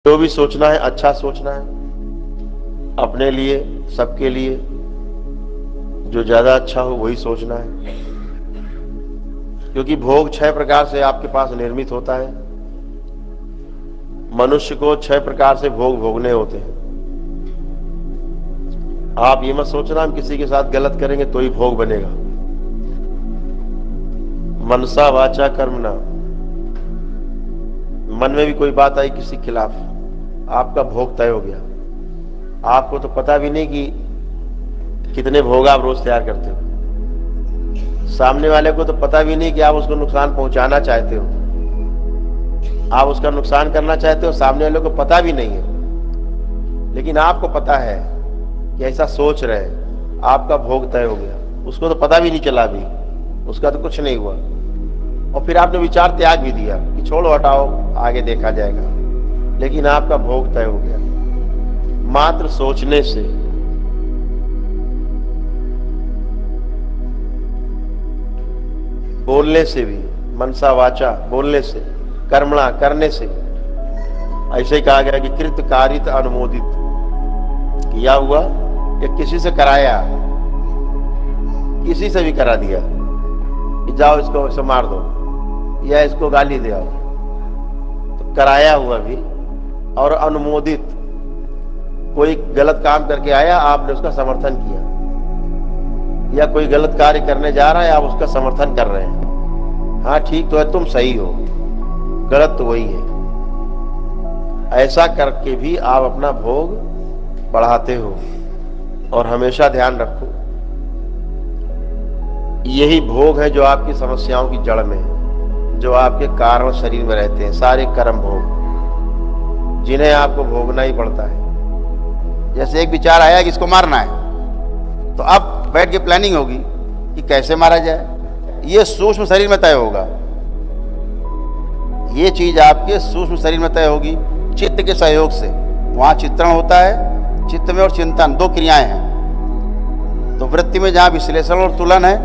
जो भी सोचना है अच्छा सोचना है, अपने लिए, सबके लिए जो ज्यादा अच्छा हो वही सोचना है। क्योंकि भोग 6 प्रकार से आपके पास निर्मित होता है। मनुष्य को 6 प्रकार से भोग भोगने होते हैं। आप ये मत सोचना हम किसी के साथ गलत करेंगे तो ही भोग बनेगा। मनसा वाचा कर्मणा, मन में भी कोई बात आई किसी के खिलाफ, आपका भोग तय हो गया। आपको तो पता भी नहीं कि कितने भोग आप रोज तैयार करते हो। सामने वाले को तो पता भी नहीं कि आप उसको नुकसान पहुंचाना चाहते हो, आप उसका नुकसान करना चाहते हो, सामने वाले को पता भी नहीं है। लेकिन आपको पता है कि ऐसा सोच रहे हैं, आपका भोग तय हो गया। उसको तो पता भी नहीं चला, अभी उसका तो कुछ नहीं हुआ। और फिर आपने विचार त्याग भी दिया कि छोड़ो हटाओ आगे देखा जाएगा, लेकिन आपका भोग तय हो गया। मात्र सोचने से, बोलने से भी, मनसा वाचा बोलने से, कर्मणा करने से, ऐसे ही कहा गया कि कृत कारित अनुमोदित, किया हुआ या किसी से कराया, किसी से भी करा दिया कि जाओ इसको इसे मार दो या इसको गाली दे आओ, तो कराया हुआ भी। और अनुमोदित, कोई गलत काम करके आया, आपने उसका समर्थन किया, या कोई गलत कार्य करने जा रहा है, आप उसका समर्थन कर रहे हैं। हाँ ठीक तो है, तुम सही हो, गलत तो वही है। ऐसा करके भी आप अपना भोग बढ़ाते हो। और हमेशा ध्यान रखो, यही भोग है जो आपकी समस्याओं की जड़ में है, जो आपके कारण शरीर में रहते हैं, सारे कर्म भोग जिन्हें आपको भोगना ही पड़ता है। जैसे एक विचार आया कि इसको मारना है, तो अब बैठ के प्लानिंग होगी कि कैसे मारा जाए। ये सूक्ष्म शरीर में तय होगा, ये चीज आपके सूक्ष्म शरीर में तय होगी चित्त के सहयोग से। वहां चित्रण होता है, चित्त में और चिंतन 2 क्रियाएं हैं। तो वृत्ति में जहाँ विश्लेषण और तुलन है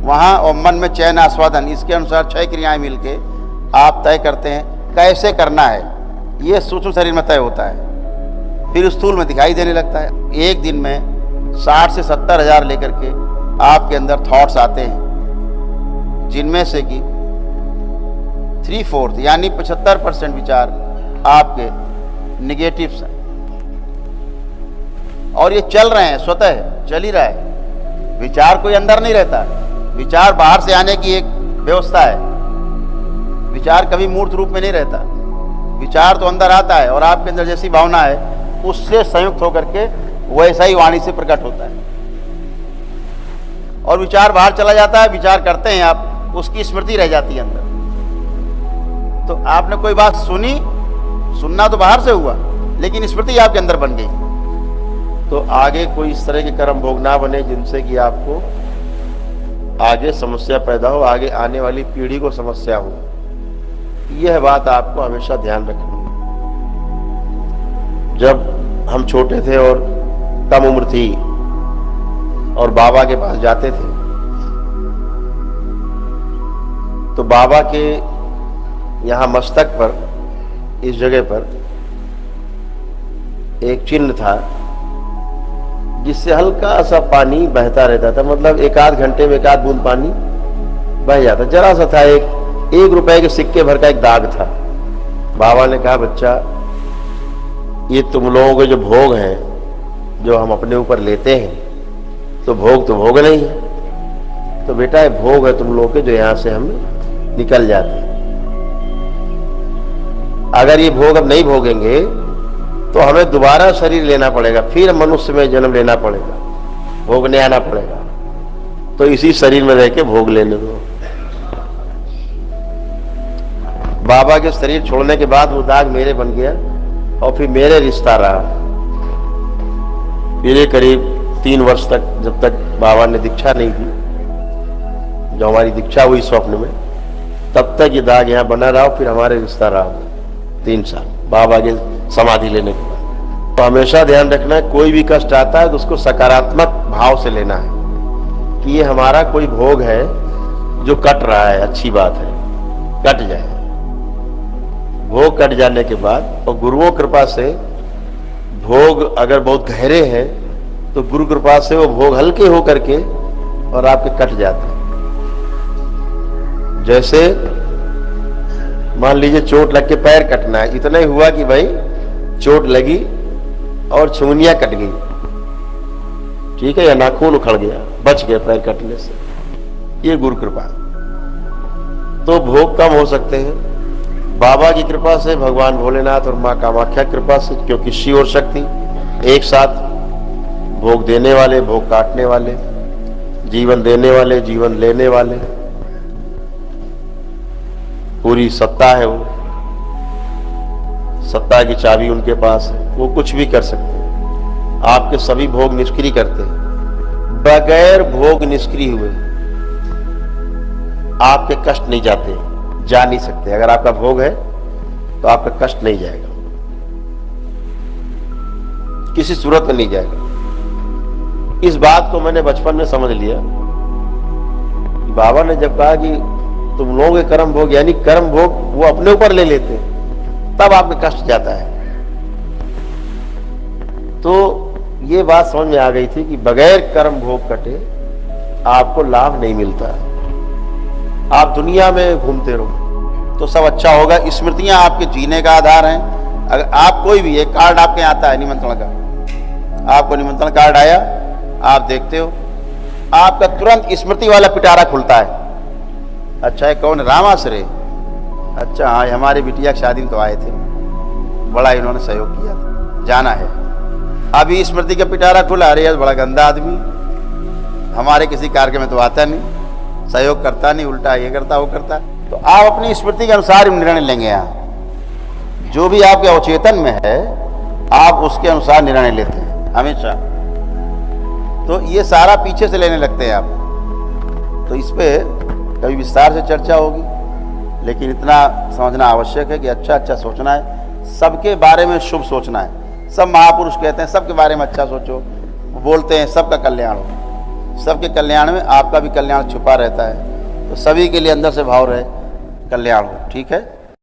वहाँ, और मन में चयन आस्वादन, इसके अनुसार 6 क्रियाएं मिलके आप तय करते हैं कैसे करना है। ये सूक्ष्म शरीर में तय होता है, फिर स्थूल में दिखाई देने लगता है। एक दिन में 60 से 70 हजार लेकर के आपके अंदर थॉट्स आते हैं, जिनमें से कि 3/4 यानी 75% विचार आपके निगेटिव्स हैं। और ये चल रहे हैं, स्वतः चल ही रहा है। विचार कोई अंदर नहीं रहता, विचार बाहर से आने की एक व्यवस्था है। विचार कभी मूर्त रूप में नहीं रहता, विचार तो अंदर आता है और आपके अंदर जैसी भावना है उससे संयुक्त होकर के वैसा ही वाणी से प्रकट होता है। और विचार बाहर चला जाता है, विचार करते हैं आप, उसकी स्मृति रह जाती है अंदर। तो आपने कोई बात सुनी, सुनना तो बाहर से हुआ, लेकिन स्मृति आपके अंदर बन गई। तो आगे कोई इस तरह के कर्म भोग ना बने जिनसे कि आपको आगे समस्या पैदा हो, आगे आने वाली पीढ़ी को समस्या हो। यह बात आपको हमेशा ध्यान रखनी है। जब हम छोटे थे और कम उम्र थी और बाबा के पास जाते थे, तो बाबा के यहाँ मस्तक पर, इस जगह पर एक चिन्ह था जिससे हल्का सा पानी बहता रहता था। मतलब 1-8 घंटे में 1-8 बूंद पानी बह जाता, जरा सा था। एक रुपए के सिक्के भर का एक दाग था। बाबा ने कहा, बच्चा ये तुम लोगों के जो भोग हैं, जो हम अपने ऊपर लेते हैं, तो भोग नहीं है। तो बेटा ये भोग है तुम लोगों के, जो यहां से हम निकल जाते हैं। अगर ये भोग अब नहीं भोगेंगे तो हमें दोबारा शरीर लेना पड़ेगा, फिर मनुष्य में जन्म लेना पड़ेगा, भोगने आना पड़ेगा। तो इसी शरीर में रह के भोग लेने दो। बाबा के शरीर छोड़ने के बाद वो दाग मेरे बन गया और फिर मेरे रिश्ता रहा। फिर ये करीब 3 वर्ष तक, जब तक बाबा ने दीक्षा नहीं दी, जो हमारी दीक्षा हुई स्वप्न में, तब तक ये दाग यहाँ बना रहा। फिर हमारे रिश्ता रहा 3 साल बाबा के समाधि लेने के बाद। तो हमेशा ध्यान रखना है, कोई भी कष्ट आता है तो उसको सकारात्मक भाव से लेना है कि ये हमारा कोई भोग है जो कट रहा है, अच्छी बात है, कट जाए। भोग कट जाने के बाद और गुरुओं कृपा से भोग अगर बहुत गहरे हैं तो गुरु कृपा से वो भोग हल्के हो करके और आपके कट जाते हैं। जैसे मान लीजिए चोट लग के पैर कटना है, इतना ही हुआ कि भाई चोट लगी और छुनियां कट गई, ठीक है, या नाखून उखड़ गया, बच गया पैर कटने से, ये गुरु कृपा। तो भोग कम हो सकते हैं बाबा की कृपा से, भगवान भोलेनाथ और मां कामाख्या कृपा से, क्योंकि शिव और शक्ति एक साथ भोग देने वाले, भोग काटने वाले, जीवन देने वाले, जीवन लेने वाले, पूरी सत्ता है, वो सत्ता की चाबी उनके पास है, वो कुछ भी कर सकते हैं। आपके सभी भोग निष्क्रिय करते हैं। बगैर भोग निष्क्रिय हुए आपके कष्ट नहीं जाते, जा नहीं सकते। अगर आपका भोग है तो आपका कष्ट नहीं जाएगा, किसी सूरत में नहीं जाएगा। इस बात को मैंने बचपन में समझ लिया। बाबा ने जब कहा कि तुम लोगों के कर्म भोग, यानी कर्म भोग वो अपने ऊपर ले लेते हैं, तब आपके कष्ट जाता है। तो ये बात समझ में आ गई थी कि बगैर कर्म भोग कटे आपको लाभ नहीं मिलता। आप दुनिया में घूमते रहो तो सब अच्छा होगा। स्मृतियां आपके जीने का आधार हैं। अगर आप कोई भी, एक कार्ड आपके यहाँ आता है निमंत्रण का, आपको निमंत्रण कार्ड आया, आप देखते हो, आपका तुरंत स्मृति वाला पिटारा खुलता है। अच्छा है, कौन? रामाश्रय। अच्छा हाँ, हमारी बिटिया की शादी में तो आए थे, बड़ा इन्होंने सहयोग किया था, जाना है। अभी स्मृति का पिटारा खुला, अरे यार बड़ा गंदा आदमी, हमारे किसी कार्य में तो आता नहीं, सहयोग करता नहीं, उल्टा ये करता वो करता। तो आप अपनी स्मृति के अनुसार निर्णय लेंगे। यहाँ जो भी आपके अवचेतन में है आप उसके अनुसार निर्णय लेते हैं हमेशा। तो ये सारा पीछे से लेने लगते हैं आप। तो इस पर कभी विस्तार से चर्चा होगी, लेकिन इतना समझना आवश्यक है कि अच्छा अच्छा सोचना है, सबके बारे में शुभ सोचना है। सब महापुरुष कहते हैं सबके बारे में अच्छा सोचो, वो बोलते हैं सबका कल्याण हो। सबके कल्याण में आपका भी कल्याण छुपा रहता है। तो सभी के लिए अंदर से भाव रहे, कल्याण हो। ठीक है।